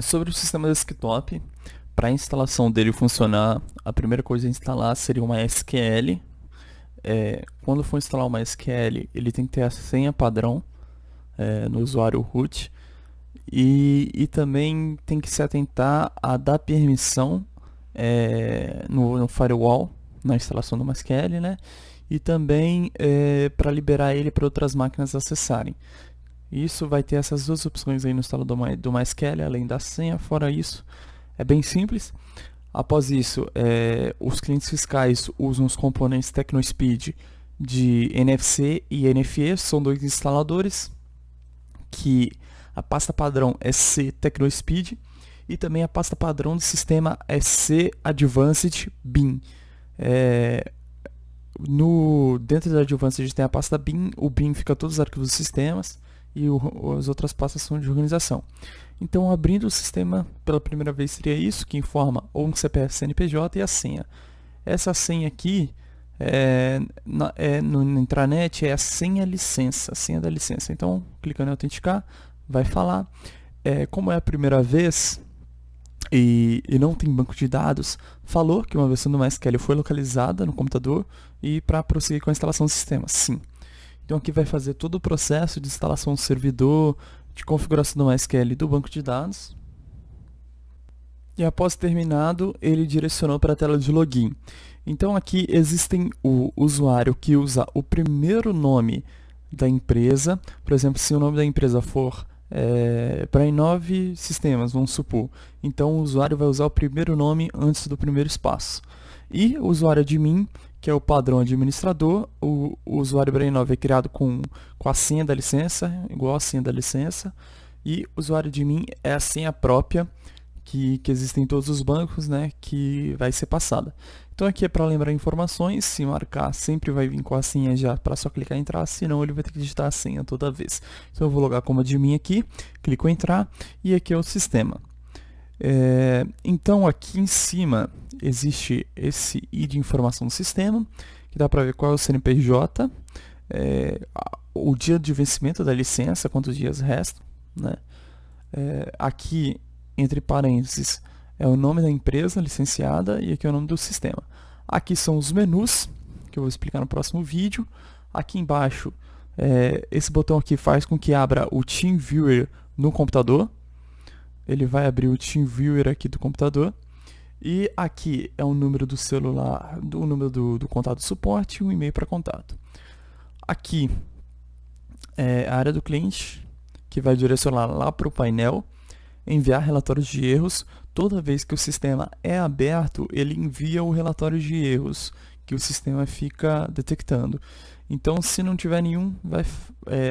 Sobre o sistema desktop, para a instalação dele funcionar, a primeira coisa a instalar seria uma SQL. Quando for instalar uma SQL, ele tem que ter a senha padrão no usuário root e também tem que se atentar a dar permissão no firewall, na instalação do MySQL, né? E também para liberar ele para outras máquinas acessarem. Isso vai ter essas duas opções aí no instalador do MySQL, além da senha. Fora isso, é bem simples. Após isso, os clientes fiscais usam os componentes TechnoSpeed de NFC e NFE, são dois instaladores, que a pasta padrão é C TechnoSpeed e também a pasta padrão do sistema é C Advanced BIM. Dentro da Advanced tem a pasta BIM, o BIM fica todos os arquivos dos sistemas e as outras pastas são de organização. Então, abrindo o sistema pela primeira vez seria isso, que informa ou um CPF CNPJ e a senha. Essa senha aqui, no intranet, é a senha licença, a senha da licença. Então, clicando em autenticar, vai falar. Como é a primeira vez e não tem banco de dados, falou que uma versão do MySQL foi localizada no computador e para prosseguir com a instalação do sistema, sim. Então aqui vai fazer todo o processo de instalação do servidor, de configuração do MySQL e do banco de dados. E após terminado, ele direcionou para a tela de login. Então aqui existem o usuário que usa o primeiro nome da empresa. Por exemplo, se o nome da empresa for Brain9 Sistemas, vamos supor. Então o usuário vai usar o primeiro nome antes do primeiro espaço. E o usuário admin, que é o padrão administrador, o usuário Brain9 é criado com a senha da licença, igual a senha da licença. E o usuário admin é a senha própria, que existe em todos os bancos, né, que vai ser passada. Então aqui é para lembrar informações, se marcar sempre vai vir com a senha já para só clicar em entrar, senão ele vai ter que digitar a senha toda vez. Então eu vou logar como admin aqui, clico em entrar e aqui é o sistema. Então aqui em cima existe esse I de informação do sistema, que dá para ver qual é o CNPJ, o dia de vencimento da licença, quantos dias restam, né? Aqui entre parênteses é o nome da empresa licenciada e aqui é o nome do sistema. Aqui são os menus, que eu vou explicar no próximo vídeo. Aqui embaixo, esse botão aqui faz com que abra o TeamViewer no computador. Ele vai abrir o TeamViewer aqui do computador. E aqui é o número do celular, o número do contato de suporte e um e-mail para contato. Aqui é a área do cliente, que vai direcionar lá para o painel, enviar relatórios de erros. Toda vez que o sistema é aberto, ele envia o relatório de erros que o sistema fica detectando. Então, se não tiver nenhum,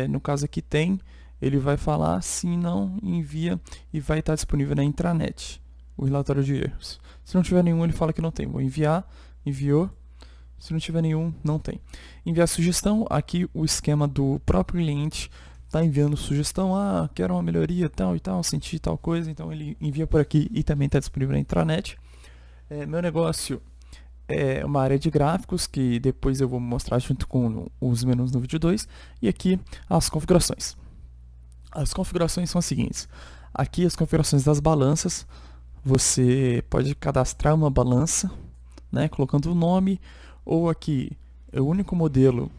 no caso aqui tem, ele vai falar, se não, envia e vai estar disponível na intranet o relatório de erros. Se não tiver nenhum, ele fala que não tem. Vou enviar, enviou. Se não tiver nenhum, não tem. Enviar sugestão, aqui o esquema do próprio cliente está enviando sugestão, quero uma melhoria, tal e tal, senti tal coisa, então ele envia por aqui e também está disponível na intranet. Meu negócio é uma área de gráficos, que depois eu vou mostrar junto com os menus no vídeo 2, e aqui as configurações. As configurações são as seguintes: aqui as configurações das balanças, você pode cadastrar uma balança, né, colocando o nome, ou aqui o único modelo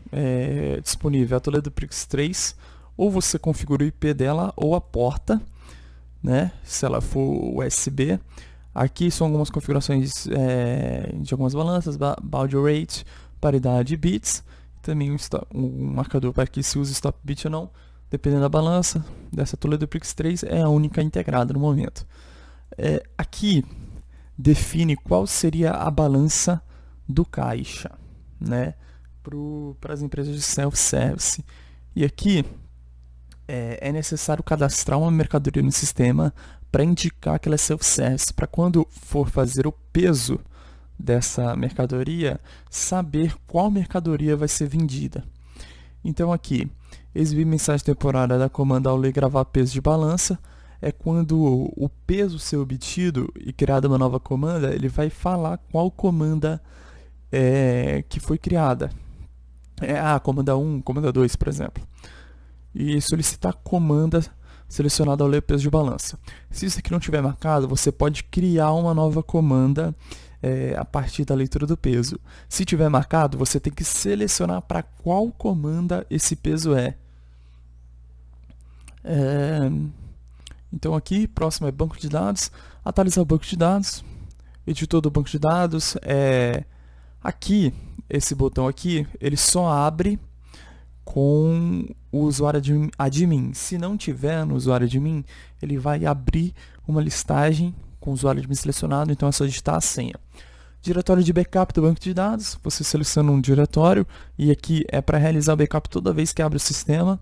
disponível é a Toledo Prix 3, ou você configura o IP dela ou a porta, né, se ela for USB. Aqui são algumas configurações de algumas balanças, baud rate, paridade bits, também um marcador para que se use stop bit ou não, dependendo da balança. Dessa Toledo Prix 3 é a única integrada no momento. Aqui define qual seria a balança do caixa, né, para as empresas de self-service. E aqui é necessário cadastrar uma mercadoria no sistema para indicar que ela é self-service, para quando for fazer o peso dessa mercadoria, saber qual mercadoria vai ser vendida. Então aqui, exibir mensagem temporária da comanda ao ler gravar peso de balança, é quando o peso ser obtido e criada uma nova comanda, ele vai falar qual comanda que foi criada. Comanda 1, comanda 2, por exemplo. E solicitar comanda selecionado ao ler o peso de balança. Se isso aqui não tiver marcado, você pode criar uma nova comanda a partir da leitura do peso. Se tiver marcado, você tem que selecionar para qual comanda esse peso é. Então aqui, próximo é banco de dados, atualizar o banco de dados, editor do banco de dados. Aqui, esse botão aqui, ele só abre com o usuário admin. Se não tiver no usuário admin, ele vai abrir uma listagem com o usuário admin selecionado, então é só digitar a senha. Diretório de backup do banco de dados, você seleciona um diretório e aqui é para realizar o backup toda vez que abre o sistema,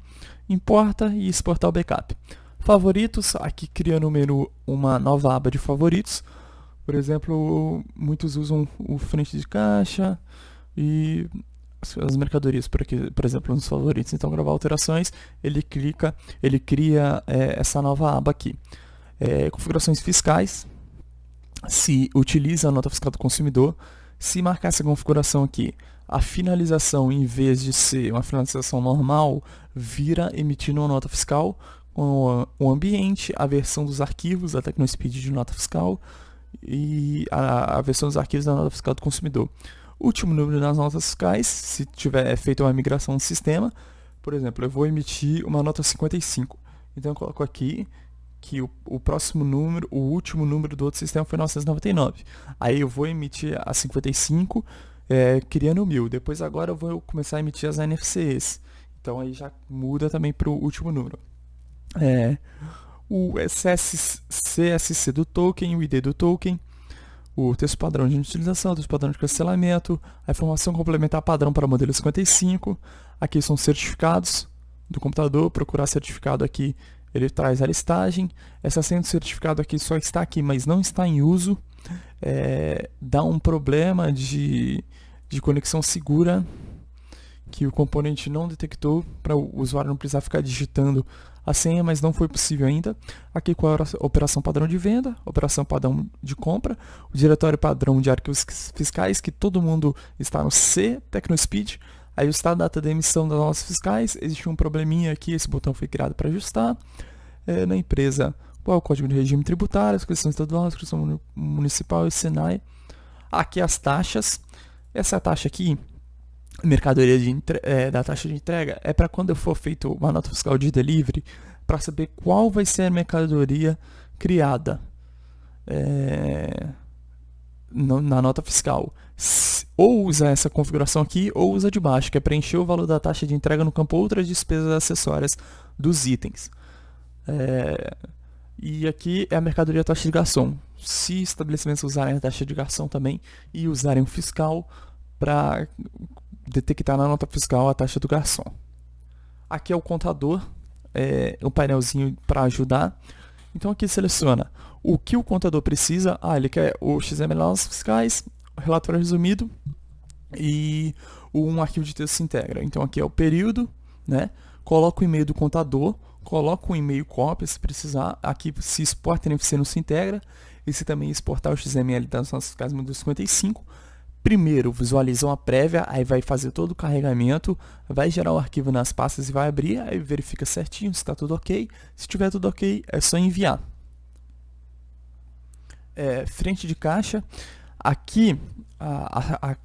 importa e exportar o backup. Favoritos, aqui cria no menu uma nova aba de favoritos. Por exemplo, muitos usam o frente de caixa e as mercadorias, por exemplo, nos favoritos. Então, gravar alterações, ele cria essa nova aba aqui. Configurações fiscais, se utiliza a nota fiscal do consumidor. Se marcar essa configuração aqui, a finalização, em vez de ser uma finalização normal, vira emitindo uma nota fiscal com o ambiente, a versão dos arquivos da TecnoSpeed de nota fiscal e a versão dos arquivos da nota fiscal do consumidor. Último número das notas fiscais, se tiver feito uma migração no sistema. Por exemplo, eu vou emitir uma nota 55. Então eu coloco aqui que o próximo número, o último número do outro sistema foi 999. Aí eu vou emitir a 55, criando o 1000. Depois agora eu vou começar a emitir as NFCs. Então aí já muda também para o último número. O CSC do token, o ID do token, o texto padrão de utilização, o texto padrão de cancelamento, a informação complementar padrão para o modelo 55. Aqui são certificados do computador, procurar certificado aqui, ele traz a listagem. Essa senha do certificado aqui só está aqui, mas não está em uso. Dá um problema de conexão segura que o componente não detectou, para o usuário não precisar ficar digitando a senha, mas não foi possível ainda. Aqui com a operação padrão de venda, operação padrão de compra, o diretório padrão de arquivos fiscais, que todo mundo está no C, TecnoSpeed. Aí está a data da emissão das notas fiscais, existe um probleminha aqui, esse botão foi criado para ajustar. Na empresa, qual é o código de regime tributário, inscrição estadual, inscrição municipal e Senai. Aqui as taxas. Essa taxa aqui, mercadoria da taxa de entrega, é para quando for feito uma nota fiscal de delivery, para saber qual vai ser a mercadoria criada na nota fiscal. Ou usa essa configuração aqui, ou usa de baixo, que é preencher o valor da taxa de entrega no campo outras despesas acessórias dos itens. E aqui é a mercadoria taxa de garçom. Se estabelecimentos usarem a taxa de garçom também e usarem o fiscal para detectar na nota fiscal a taxa do garçom. Aqui é o contador, um painelzinho para ajudar. Então aqui seleciona o que o contador precisa. Ele quer o XML fiscais, o relatório resumido e um arquivo de texto se integra. Então aqui é o período, né? Coloca o e-mail do contador, coloca o e-mail cópia se precisar. Aqui se exporta NFC não se integra. E se também exportar o XML das notas fiscais modelo 55. Primeiro visualiza uma prévia, aí vai fazer todo o carregamento, vai gerar o arquivo nas pastas e vai abrir, aí verifica certinho se está tudo ok. Se tiver tudo ok, é só enviar. Frente de caixa, aqui a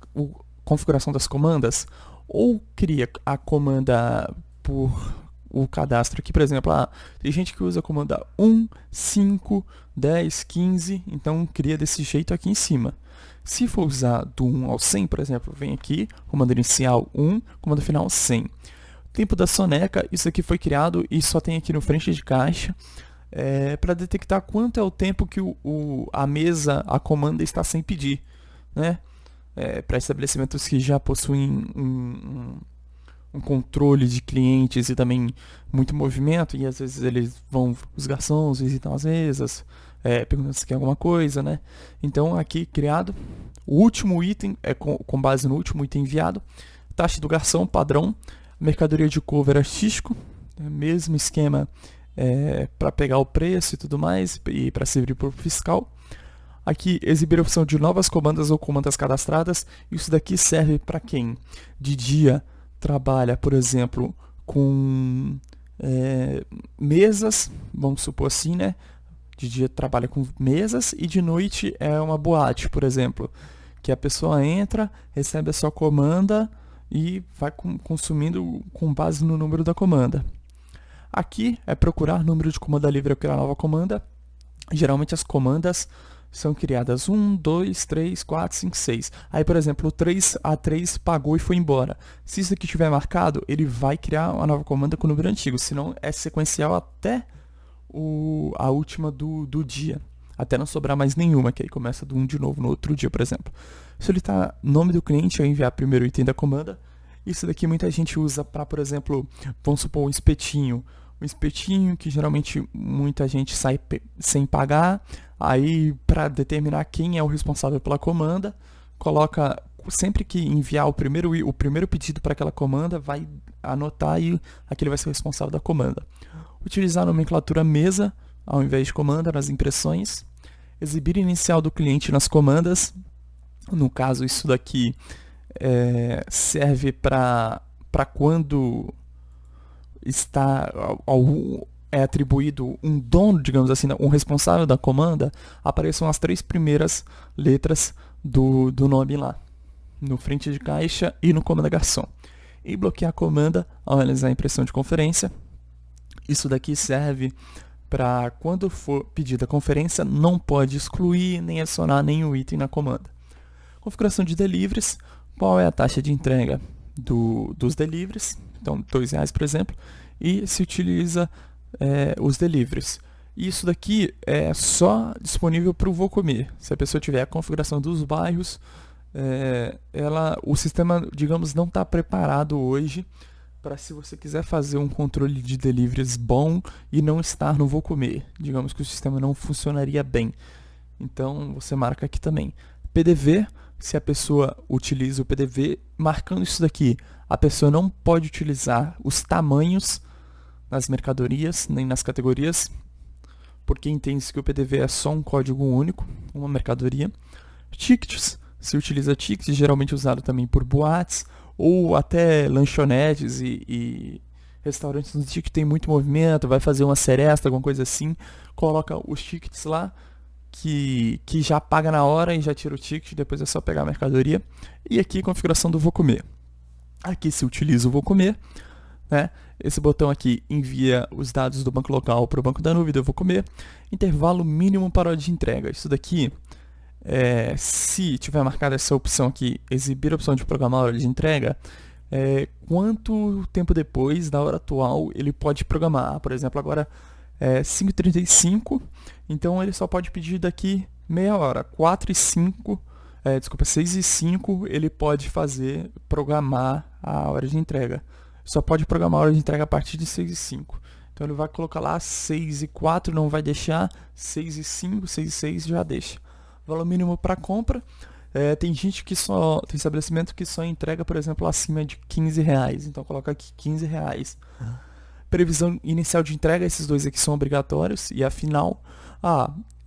configuração das comandas, ou cria a comanda por o cadastro aqui, por exemplo, tem gente que usa a comanda 1, 5, 10, 15, então cria desse jeito aqui em cima. Se for usar do 1 ao 100, por exemplo, vem aqui, comando inicial 1, comando final 100. Tempo da soneca, isso aqui foi criado e só tem aqui no frente de caixa, para detectar quanto é o tempo que a mesa, a comanda está sem pedir, né? Para estabelecimentos que já possuem um controle de clientes e também muito movimento, e às vezes os garçons visitam as mesas, perguntando se quer alguma coisa, né? Então aqui criado, o último item é com base no último item enviado, taxa do garçom padrão, mercadoria de cover artístico, mesmo esquema para pegar o preço e tudo mais, e para servir por fiscal. Aqui exibir a opção de novas comandas ou comandas cadastradas. Isso daqui serve para quem de dia trabalha, por exemplo, com mesas, vamos supor assim, né? De dia trabalha com mesas e de noite é uma boate, por exemplo, que a pessoa entra, recebe a sua comanda e vai consumindo com base no número da comanda. Aqui é procurar número de comanda livre ao criar nova comanda. Geralmente as comandas são criadas 1, 2, 3, 4, 5, 6. Aí, por exemplo, o 3A3 pagou e foi embora. Se isso aqui estiver marcado, ele vai criar uma nova comanda com o número antigo. Senão é sequencial até a última do dia. Até não sobrar mais nenhuma, que aí começa do 1 de novo no outro dia, por exemplo. Se ele está nome do cliente, eu enviar primeiro o item da comanda. Isso daqui muita gente usa para, por exemplo, vamos supor um espetinho. Um espetinho que geralmente muita gente sai sem pagar. Aí, para determinar quem é o responsável pela comanda, coloca, sempre que enviar o primeiro pedido para aquela comanda, vai anotar e aquele vai ser o responsável da comanda. Utilizar a nomenclatura mesa ao invés de comanda nas impressões. Exibir inicial do cliente nas comandas. No caso, isso daqui serve para quando é atribuído um dono, digamos assim, um responsável da comanda, apareçam as 3 primeiras letras do nome lá, no frente de caixa e no comanda garçom. E bloquear a comanda ao realizar a impressão de conferência. Isso daqui serve para quando for pedida a conferência, não pode excluir nem adicionar nenhum item na comanda. Configuração de deliveries. Qual é a taxa de entrega dos deliveries? Então, R$2, por exemplo. E se utiliza os deliveries. Isso daqui é só disponível para o Vou Comer. Se a pessoa tiver a configuração dos bairros, o sistema, digamos, não está preparado hoje para, se você quiser fazer um controle de deliveries bom e não estar no Vou Comer. Digamos que o sistema não funcionaria bem. Então, você marca aqui também. PDV, se a pessoa utiliza o PDV, marcando isso daqui, a pessoa não pode utilizar os tamanhos nas mercadorias, nem nas categorias, porque entende-se que o PDV é só um código único, uma mercadoria. Tickets, se utiliza tickets, geralmente usado também por boates, ou até lanchonetes e restaurantes no dia que tem muito movimento, vai fazer uma seresta, alguma coisa assim, coloca os tickets lá, que já paga na hora e já tira o ticket, depois é só pegar a mercadoria. E aqui, configuração do Vou Comer. Aqui se utiliza o Vou Comer, né? Esse botão aqui envia os dados do banco local para o banco da nuvem do Vou Comer. Intervalo mínimo para hora de entrega. Isso daqui, se tiver marcada essa opção aqui, exibir a opção de programar a hora de entrega, quanto tempo depois da hora atual ele pode programar. Por exemplo, agora é 5h35, então ele só pode pedir daqui meia hora. 6h05 ele pode programar a hora de entrega. Só pode programar a hora de entrega a partir de 6h05. Então ele vai colocar lá 6h04, não vai deixar, 6h05, 6h06 já deixa. Valor mínimo para compra. Tem estabelecimento que só entrega, por exemplo, acima de R$15. Então coloca aqui R$15. Previsão inicial de entrega, esses dois aqui são obrigatórios. E a final,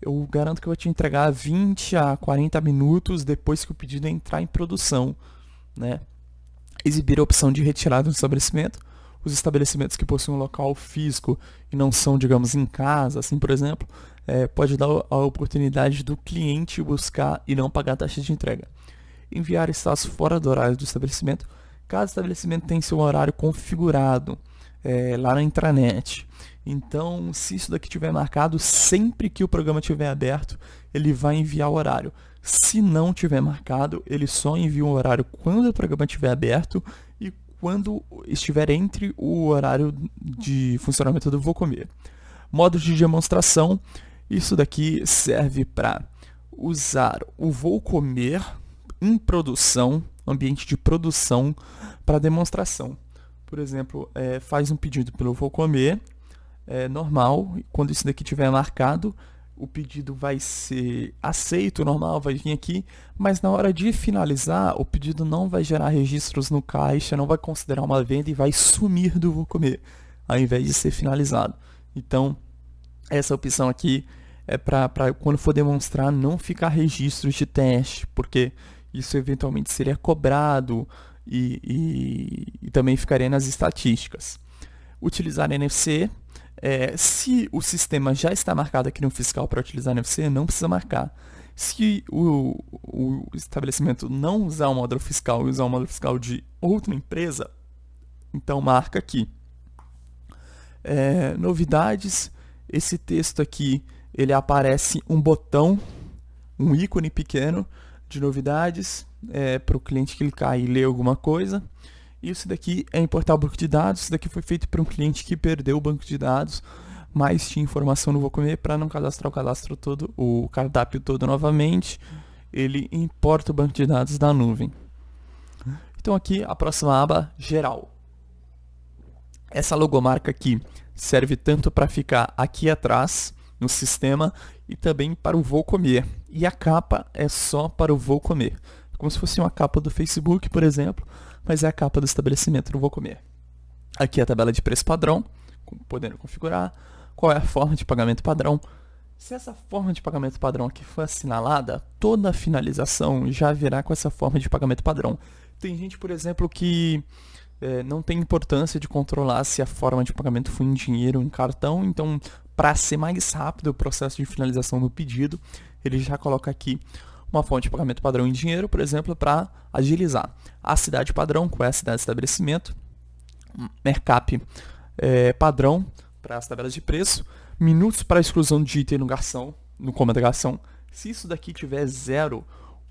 eu garanto que eu vou te entregar 20 a 40 minutos depois que o pedido entrar em produção, né? Exibir a opção de retirada do estabelecimento. Os estabelecimentos que possuem um local físico e não são, digamos, em casa, assim, por exemplo, pode dar a oportunidade do cliente buscar e não pagar a taxa de entrega. Enviar status fora do horário do estabelecimento. Cada estabelecimento tem seu horário configurado lá na intranet. Então, se isso daqui tiver marcado, sempre que o programa estiver aberto, ele vai enviar o horário. Se não tiver marcado, ele só envia o horário quando o programa estiver aberto e quando estiver entre o horário de funcionamento do Vou Comer. Modo de demonstração. Isso daqui serve para usar o Vou Comer em produção, ambiente de produção, para demonstração. Por exemplo, faz um pedido pelo Vou Comer, normal. Quando isso daqui tiver marcado, o pedido vai ser aceito, normal, vai vir aqui, mas na hora de finalizar, o pedido não vai gerar registros no caixa, não vai considerar uma venda e vai sumir do Vou Comer, ao invés de ser finalizado. Então, essa opção aqui é para quando for demonstrar não ficar registros de teste, porque isso eventualmente seria cobrado e também ficaria nas estatísticas. Utilizar NFC. Se o sistema já está marcado aqui no fiscal para utilizar NFC, não precisa marcar. Se o estabelecimento não usar o módulo fiscal e usar o módulo fiscal de outra empresa, então marca aqui. Novidades, esse texto aqui, ele aparece um botão, um ícone pequeno de novidades, para o cliente clicar e ler alguma coisa. Isso daqui é importar o banco de dados. Isso daqui foi feito para um cliente que perdeu o banco de dados, mas tinha informação no Vou Comer, para não cadastrar o cardápio todo novamente. Ele importa o banco de dados da nuvem. Então aqui a próxima aba, geral. Essa logomarca aqui serve tanto para ficar aqui atrás no sistema e também para o Vou Comer. E a capa é só para o Vou Comer. Como se fosse uma capa do Facebook, por exemplo, mas é a capa do estabelecimento do Vou Comer. Aqui é a tabela de preço padrão, podendo configurar. Qual é a forma de pagamento padrão? Se essa forma de pagamento padrão aqui for assinalada, toda a finalização já virá com essa forma de pagamento padrão. Tem gente, por exemplo, que não tem importância de controlar se a forma de pagamento foi em dinheiro ou em cartão, então, para ser mais rápido o processo de finalização do pedido, ele já coloca aqui uma fonte de pagamento padrão em dinheiro, por exemplo, para agilizar. A cidade padrão, qual é a cidade de estabelecimento, mercap padrão para as tabelas de preço, minutos para exclusão de item no garçom, no comando garçom. Se isso daqui tiver 0,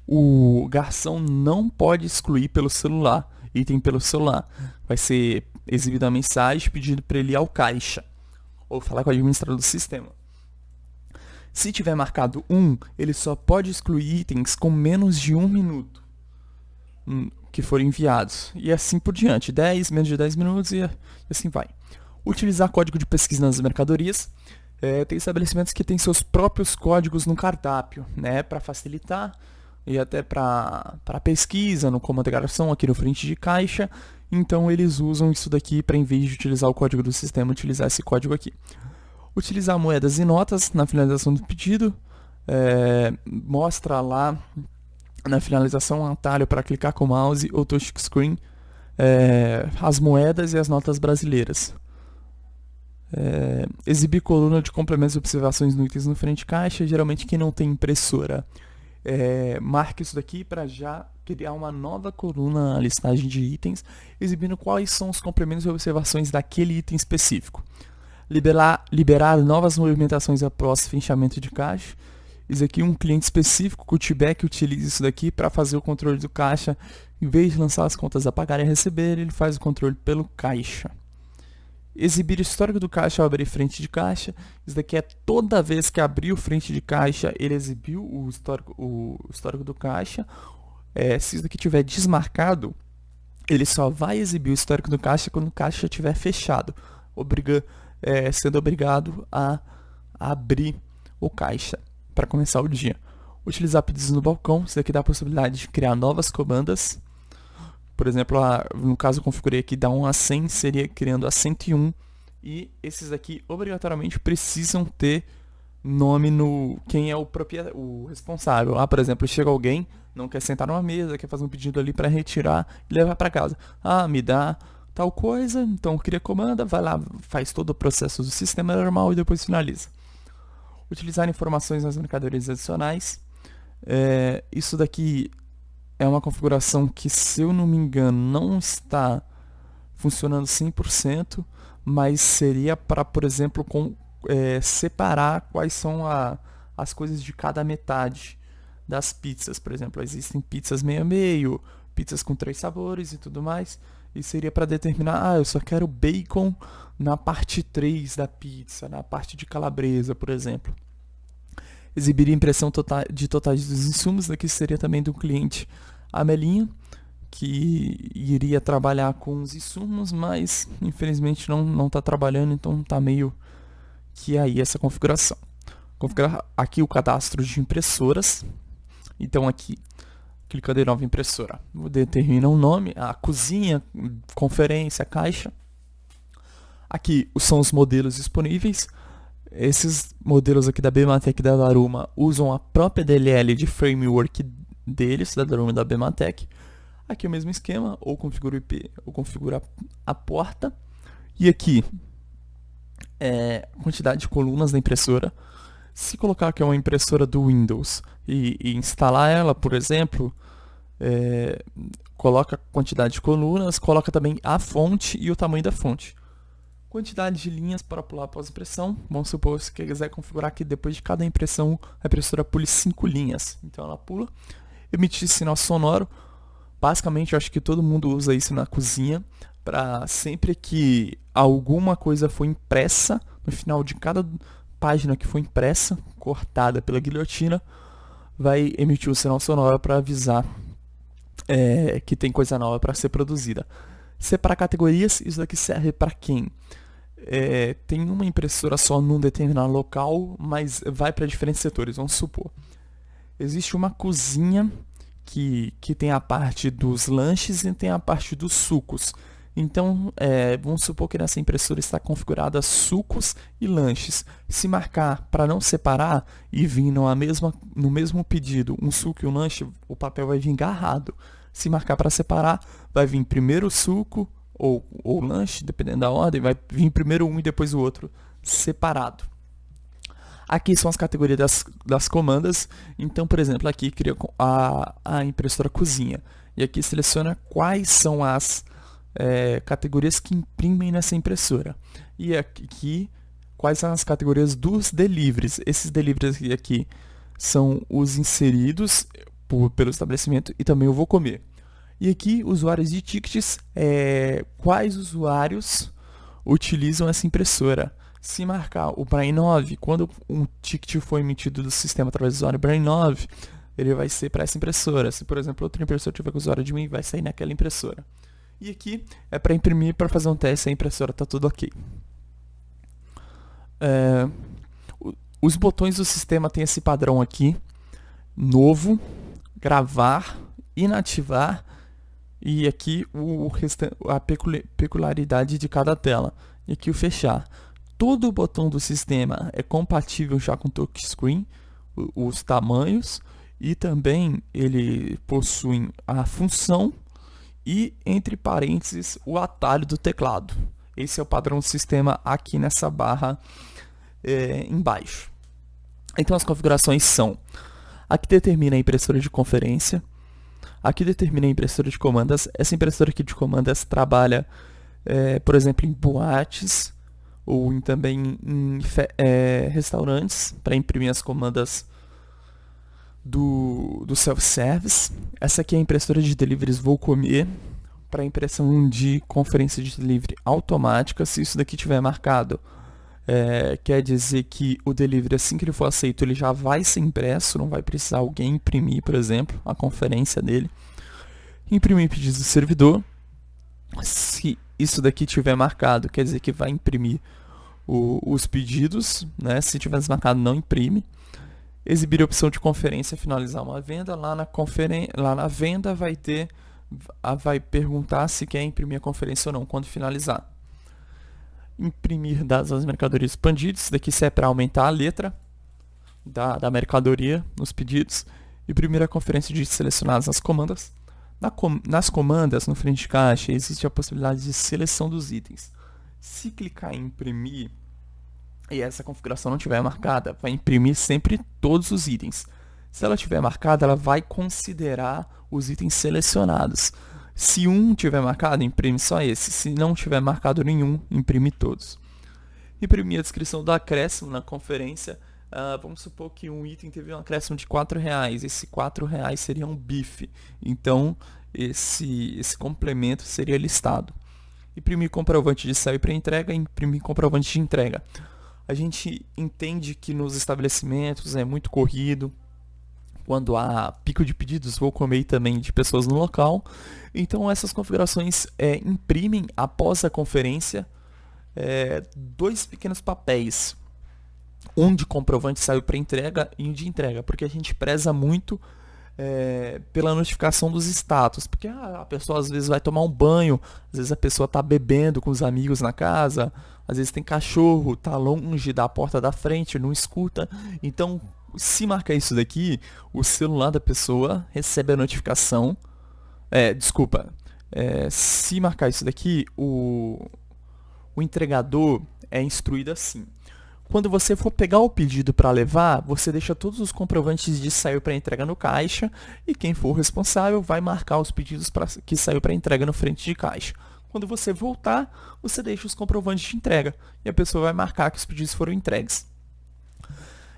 o garçom não pode excluir pelo celular, item pelo celular. Vai ser exibida a mensagem pedindo para ele ir ao caixa ou falar com o administrador do sistema. Se tiver marcado 1, ele só pode excluir itens com menos de 1 minuto que forem enviados. E assim por diante. 10, menos de 10 minutos e assim vai. Utilizar código de pesquisa nas mercadorias. Tem estabelecimentos que têm seus próprios códigos no cardápio, né, para facilitar e até para pesquisa no comando de garçom aqui no frente de caixa. Então eles usam isso daqui para, em vez de utilizar o código do sistema, utilizar esse código aqui. Utilizar moedas e notas na finalização do pedido. Mostra lá na finalização um atalho para clicar com o mouse ou touchscreen as moedas e as notas brasileiras. Exibir coluna de complementos e observações no itens no frente de caixa. Geralmente quem não tem impressora marca isso daqui para já criar uma nova coluna na listagem de itens, exibindo quais são os complementos e observações daquele item específico. Liberar novas movimentações após fechamento de caixa. Isso aqui um cliente específico, o Cultiback, utiliza isso daqui para fazer o controle do caixa. Em vez de lançar as contas a pagar e a receber, ele faz o controle pelo caixa. Exibir o histórico do caixa ao abrir frente de caixa. Isso daqui é toda vez que abriu frente de caixa, ele exibiu o histórico do caixa. Se isso daqui tiver desmarcado, ele só vai exibir o histórico do caixa quando o caixa estiver fechado, sendo obrigado a abrir o caixa para começar o dia. Utilizar pedidos no balcão. Isso daqui dá a possibilidade de criar novas comandas. Por exemplo, no caso eu configurei aqui da 1 a 100, seria criando a 101. E esses aqui obrigatoriamente precisam ter nome no quem é o responsável. Por exemplo, chega alguém, não quer sentar numa mesa, quer fazer um pedido ali para retirar e levar para casa. Me dá tal coisa, então cria comanda, vai lá, faz todo o processo do sistema normal e depois finaliza. Utilizar informações nas mercadorias adicionais. Isso daqui é uma configuração que, se eu não me engano, não está funcionando 100%, mas seria para, por exemplo, separar quais são as coisas de cada metade das pizzas. Por exemplo, existem pizzas meio a meio, pizzas com 3 sabores e tudo mais. E seria para determinar, eu só quero bacon na parte 3 da pizza, na parte de calabresa, por exemplo. Exibir impressão de totais dos insumos. Daqui seria também do cliente Amelinha, que iria trabalhar com os insumos, mas infelizmente não está trabalhando, então está meio que aí essa configuração. Configurar aqui o cadastro de impressoras. Então aqui, clicando em nova impressora, determina o nome, a cozinha, conferência, caixa. Aqui são os modelos disponíveis. Esses modelos aqui da Bematec e da Daruma usam a própria DLL de framework deles, da Daruma e da Bematec. Aqui é o mesmo esquema, ou configura o IP ou configura a porta. E aqui quantidade de colunas da impressora. Se colocar que é uma impressora do Windows e instalar ela, por exemplo, coloca a quantidade de colunas, coloca também a fonte e o tamanho da fonte. Quantidade de linhas para pular após impressão. Vamos supor que você quiser configurar que depois de cada impressão a impressora pule 5 linhas. Então ela pula. Emitir sinal sonoro. Basicamente eu acho que todo mundo usa isso na cozinha, para sempre que alguma coisa for impressa, no final de cada página que for impressa, cortada pela guilhotina, vai emitir o sinal sonoro para avisar que tem coisa nova para ser produzida. Separar categorias, isso daqui serve para quem tem uma impressora só num determinado local, mas vai para diferentes setores. Vamos supor, existe uma cozinha que tem a parte dos lanches e tem a parte dos sucos. Então, vamos supor que nessa impressora está configurada sucos e lanches. Se marcar para não separar e vir no mesmo pedido um suco e um lanche, o papel vai vir agarrado. Se marcar para separar, vai vir primeiro o suco ou lanche, dependendo da ordem, vai vir primeiro um e depois o outro, separado. Aqui são as categorias das comandas. Então, por exemplo, aqui cria a impressora cozinha. E aqui seleciona quais são as categorias que imprimem nessa impressora. E aqui, quais são as categorias dos deliveries. Esses deliveries aqui são os inseridos pelo estabelecimento e também eu vou comer. E aqui, usuários de tickets, quais usuários utilizam essa impressora. Se marcar o Brain9, quando um ticket for emitido do sistema através do usuário Brain9, ele vai ser para essa impressora. Se, por exemplo, outra impressora tiver com o usuário de mim, vai sair naquela impressora. E aqui é para imprimir, para fazer um teste se a impressora está tudo ok. Os botões do sistema tem esse padrão aqui: novo, gravar, inativar e aqui a peculiaridade de cada tela. E aqui o fechar. Todo botão do sistema é compatível já com touchscreen, os tamanhos, e também ele possui a função e, entre parênteses, o atalho do teclado. Esse é o padrão do sistema aqui nessa barra embaixo. Então as configurações são: aqui determina a impressora de conferência, aqui determina a impressora de comandas. Essa impressora aqui de comandas trabalha, por exemplo, em boates ou também em restaurantes, para imprimir as comandas do self-service. Essa aqui é a impressora de deliveries Vou Comer, para impressão de conferência de delivery automática. Se isso daqui tiver marcado, quer dizer que o delivery, assim que ele for aceito, ele já vai ser impresso, não vai precisar alguém imprimir, por exemplo, a conferência dele. Imprimir pedidos do servidor. Se isso daqui tiver marcado, quer dizer que vai imprimir os pedidos, né? Se tiver desmarcado, não imprime. Exibir a opção de conferência, finalizar uma venda. Lá na venda vai perguntar se quer imprimir a conferência ou não quando finalizar. Imprimir dados das mercadorias expandidas. Isso daqui é para aumentar a letra da mercadoria nos pedidos. Imprimir a conferência de selecionadas nas comandas. Nas comandas, no frente de caixa, existe a possibilidade de seleção dos itens. Se clicar em imprimir e essa configuração não estiver marcada, vai imprimir sempre todos os itens. Se ela estiver marcada, ela vai considerar os itens selecionados. Se um tiver marcado, imprime só esse. Se não tiver marcado nenhum, imprime todos. Imprimir a descrição do acréscimo na conferência. Vamos supor que um item teve um acréscimo de R$4. Esse R$4 seria um bife. Então, esse complemento seria listado. Imprimir comprovante de sale e pré-entrega. Imprimir comprovante de entrega. A gente entende que nos estabelecimentos é muito corrido. Quando há pico de pedidos, Vou Comer também de pessoas no local. Então, essas configurações imprimem, após a conferência, dois pequenos papéis. Um de comprovante saiu para entrega e um de entrega, porque a gente preza muito pela notificação dos status, porque a pessoa às vezes vai tomar um banho, às vezes a pessoa está bebendo com os amigos na casa, às vezes tem cachorro, está longe da porta da frente, não escuta. Então, se marcar isso daqui, o celular da pessoa recebe a notificação. Se marcar isso daqui, o entregador é instruída assim. Quando você for pegar o pedido para levar, você deixa todos os comprovantes de saiu para entrega no caixa e quem for responsável vai marcar os pedidos que saiu para entrega no frente de caixa. Quando você voltar, você deixa os comprovantes de entrega e a pessoa vai marcar que os pedidos foram entregues.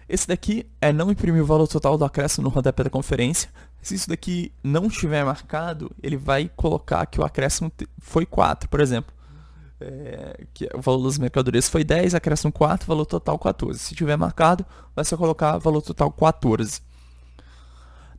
Esse daqui é não imprimir o valor total do acréscimo no rodapé da conferência. Se isso daqui não estiver marcado, ele vai colocar que o acréscimo foi 4, por exemplo. Que o valor das mercadorias foi 10, acréscimo 4, valor total 14. Se tiver marcado, vai só colocar valor total 14.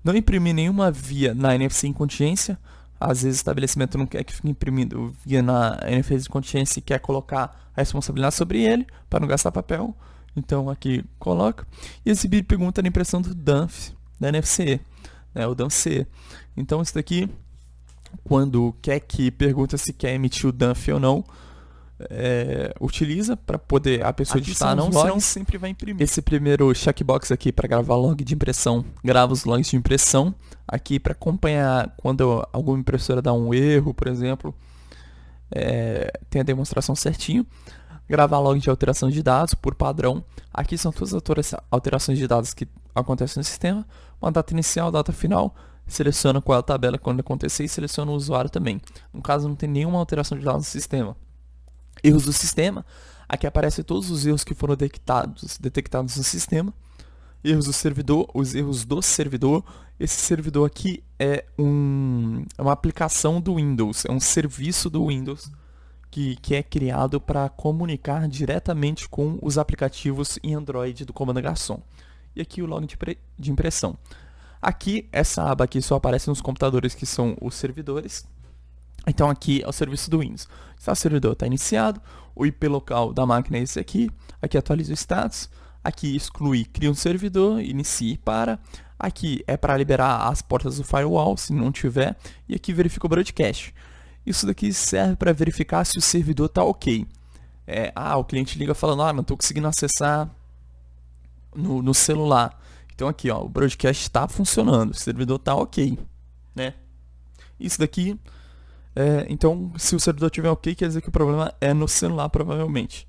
Não imprimir nenhuma via na NFC em contingência. Às vezes o estabelecimento não quer que fique imprimindo via na NFC de contingência e quer colocar a responsabilidade sobre ele, para não gastar papel. Então aqui coloca. E exibir pergunta na impressão do DANF, da NFC, o DANF-CE. Então isso daqui, quando quer que pergunta se quer emitir o DANF ou não, utiliza para poder a pessoa digitar não, senão sempre vai imprimir. Esse primeiro checkbox aqui para gravar log de impressão, grava os logs de impressão. Aqui para acompanhar quando alguma impressora dá um erro, por exemplo, tem a demonstração certinho. Gravar log de alteração de dados por padrão. Aqui são todas as alterações de dados que acontecem no sistema. Uma data inicial, data final. Seleciona qual é a tabela quando acontecer e seleciona o usuário também. No caso, não tem nenhuma alteração de dados no sistema. Erros do sistema. Aqui aparecem todos os erros que foram detectados no sistema. Erros do servidor, os erros do servidor. Esse servidor aqui é uma aplicação do Windows, é um serviço do Windows que é criado para comunicar diretamente com os aplicativos em Android do comando garçom. E aqui o log de impressão. Aqui, essa aba aqui só aparece nos computadores que são os servidores. Então aqui é o serviço do Windows. O servidor está iniciado, o IP local da máquina é esse aqui. Aqui atualiza o status. Aqui exclui, cria um servidor, inicie e para. Aqui é para liberar as portas do firewall, se não tiver. E aqui verifica o broadcast. Isso daqui serve para verificar se o servidor está ok. O cliente liga falando, não estou conseguindo acessar no celular. Então aqui, o broadcast está funcionando, o servidor está ok, né? Isso daqui, então se o servidor estiver ok, quer dizer que o problema é no celular, provavelmente.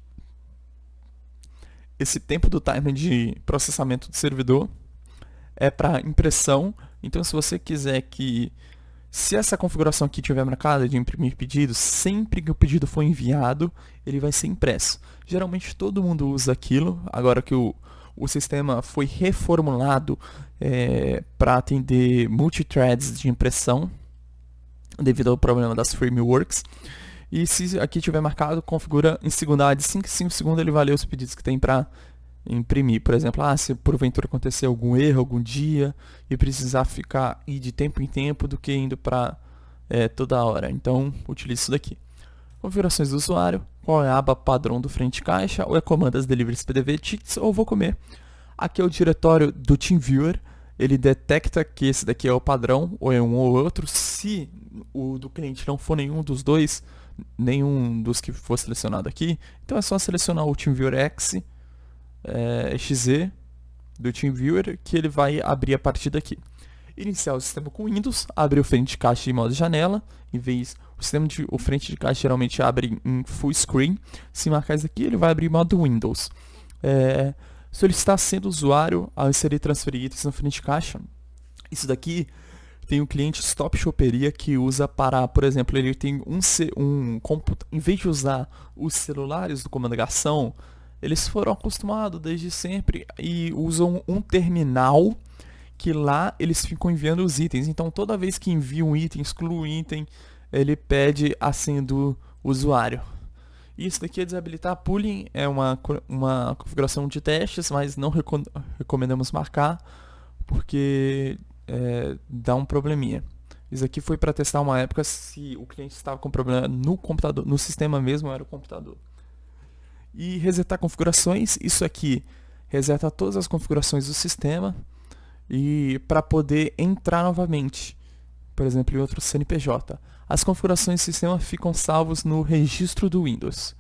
Esse tempo do timer de processamento do servidor é para impressão. Então se você quiser que, se essa configuração aqui tiver marcada de imprimir pedido, sempre que o pedido for enviado, ele vai ser impresso. Geralmente todo mundo usa aquilo, agora que o sistema foi reformulado para atender multithreads de impressão, devido ao problema das frameworks. E se aqui tiver marcado, configura em segundar de 5 em 5 segundos, ele vai ler os pedidos que tem para imprimir. Por exemplo, se porventura acontecer algum erro, algum dia, e precisar ir de tempo em tempo do que indo para toda hora. Então, utilize isso daqui. Configurações do usuário, qual é a aba padrão do frente de caixa, ou é comandas deliveries PDV tickets, ou vou comer. Aqui é o diretório do TeamViewer, ele detecta que esse daqui é o padrão, ou é um ou outro. Se o do cliente não for nenhum dos dois, nenhum dos que for selecionado aqui, então é só selecionar o TeamViewer XZ do TeamViewer, que ele vai abrir a partir daqui. Iniciar o sistema com Windows, abre o frente de caixa em modo janela, em vez o frente de caixa geralmente abre em full screen. Se marcar isso aqui, ele vai abrir em modo Windows. Solicitar senha do usuário ao inserir e transferir itens no frente de caixa. Isso daqui tem um cliente Stop Choperia que usa para, por exemplo, ele tem em vez de usar os celulares do comando garçom, eles foram acostumados desde sempre e usam um terminal que lá eles ficam enviando os itens. Então toda vez que envia um item, exclui um item, ele pede a senha do usuário. Isso daqui é desabilitar pooling, é uma configuração de testes, mas não recomendamos marcar porque dá um probleminha. Isso aqui foi para testar uma época se o cliente estava com problema no computador, no sistema mesmo, era o computador. E resetar configurações, isso aqui reseta todas as configurações do sistema e para poder entrar novamente, por exemplo, em outro CNPJ. As configurações do sistema ficam salvos no registro do Windows.